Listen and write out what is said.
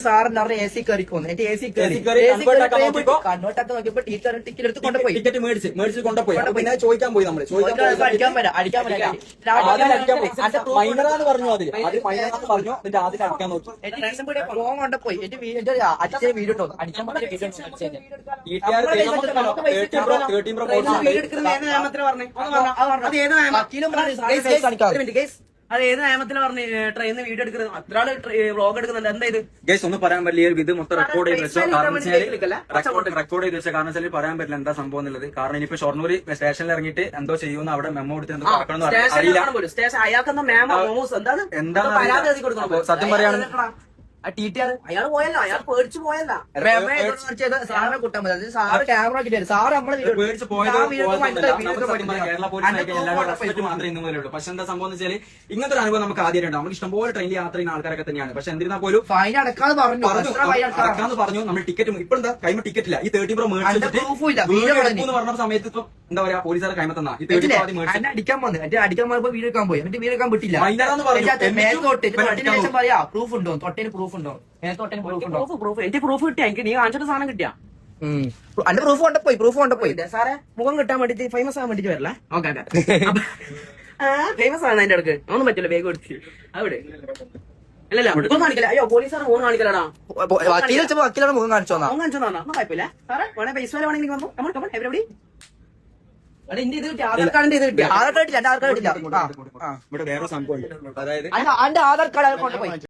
സാറിന്റെ അവിടെ AC കയറിക്കോന്നു. എന്നിട്ട് AC കണ്ണോട്ടൊക്കെ നോക്കിയപ്പോ ടീച്ചർ ടിക്കറ്റ് എടുത്ത് കൊണ്ടുപോയി. ടിക്കറ്റ് മേടിച്ച് കൊണ്ടുപോയി. പിന്നെ ചോദിക്കാൻ പോയി നമ്മള് അടിക്കാൻ വരാം മൈനറാന്ന് പറഞ്ഞു. അത് മൈനറാന്ന് പറഞ്ഞു. എന്നിട്ട് ആദ്യം അടിക്കാൻ നോക്കി. ഫോൺ കൊണ്ടുപോയി. എന്റെ അച്ഛനെ വീഡിയോ ഇട്ടോ അടിക്കാൻ അത് ഏത് നിയമത്തിൽ പറഞ്ഞ് ട്രെയിനിന്ന് വീഡിയോ എടുക്കുന്നത്? അത്രയാള് വ്ളോഗ് എടുക്കുന്നുണ്ട്. എന്താ ഇത് ഗൈസ്? ഒന്നും പറയാൻ പറ്റില്ല. ഇത് മൊത്തം റെക്കോർഡ് ചെയ്ത് വെച്ചോ. റെക്കോർഡ് ചെയ്ത് വെച്ച കാരണം വെച്ചാൽ പറയാൻ പറ്റില്ല എന്താ സംഭവം എന്നുള്ളത്. കാരണം ഇനിയിപ്പോ ഷൊർണൂർ സ്റ്റേഷനിൽ ഇറങ്ങിയിട്ട് എന്തോ ചെയ്യുന്ന അവിടെ മെമ്മോ എടുത്ത് എന്തോ സ്റ്റേഷൻ അയാൾക്കെന്തോ മേമോ എന്താ സത്യം പറയാണ്. അയാൾ പോയല്ലോ, അയാൾ പേടിച്ചു പോയല്ല. സാറിനെ കുട്ടാൻ പറ്റും. സാറ് ക്യാമറ ആക്കിട്ട് സാറ് നമ്മളെ പേടിച്ച് പോയത് കേരള പോലീസ് എല്ലാവരും മാത്രമേ ഇന്ന് മുതലുള്ളൂ. പക്ഷെ എന്താ സംഭവം എന്ന് വെച്ചാൽ ഇങ്ങനത്തെ ഒരു അനുഭവം നമുക്ക് ആദ്യമായിട്ടുണ്ട്. നമുക്ക് ഇഷ്ടംപോലെ ട്രെയിനിൽ യാത്ര ചെയ്യുന്ന ആൾക്കാരൊക്കെ തന്നെയാണ്. പക്ഷെ എന്നിരുന്നാൽ പോലും ഫൈൻ അടക്കാന്ന് പറഞ്ഞു. നമ്മൾ ടിക്കറ്റ് ഇപ്പൊ എന്താ കൈമ ടിക്കറ്റ് ഇല്ല. ഈ 30 Pro മേടിച്ചിട്ട് പറഞ്ഞ സമയത്ത് ഇപ്പൊ എന്താ പറയാ പോലീസുകാരെ കൈമ തന്നാ ഈ 30 Pro അടിക്കാൻ വന്നു. അടിക്കാൻ പോയപ്പോ വീഡിയോ എടുക്കാൻ പോയി. എന്നിട്ട് വീഡിയോ എടുക്കാൻ പറ്റില്ല. മൈനറാന്ന് പറഞ്ഞു. പറയാ പ്രൂഫ് ഉണ്ടോ തൊട്ടേന് പ്രൂഫ് ഉണ്ടോ? എനിക്ക് പ്രൂഫ് കിട്ടിയാ? എനിക്ക് നീ കാണിച്ചിട്ട് സാധനം കിട്ടിയാ? അന്റെ പ്രൂഫ് കൊണ്ടുപോയി. സാറേ മുഖം കിട്ടാൻ വേണ്ടിട്ട് ഫേമസ് ആവാൻ വേണ്ടിട്ട് വരില്ല. ഓക്കെ ഫേമസ് ആണ് അതിന്റെ അടുക്ക്. ഒന്നും പറ്റില്ല. വേഗം എടുത്ത് അവിടെ അല്ലല്ല മുഖം കാണിക്കല. അയ്യോ പോലീസുകാർ മുഖം കാണിക്കലടാ. വക്കീലാണ് മുഖം കാണിച്ചോ? മുഖം കാണിച്ചോ? ഒന്നും കുഴപ്പമില്ല സാറേ. വേണേ പൈസ വരെ വേണമെങ്കിൽ വന്നു. നമ്മൾ എവിടെ ആധാർ കാർഡിന്റെ ഇത് കിട്ടിയ ആധാർ കാർഡ് ഇല്ല. ഇവിടെ വേറെ സംഭവം ഉണ്ട്. അതായത് ആധാർ കാർഡ് കൊണ്ടുപോയി.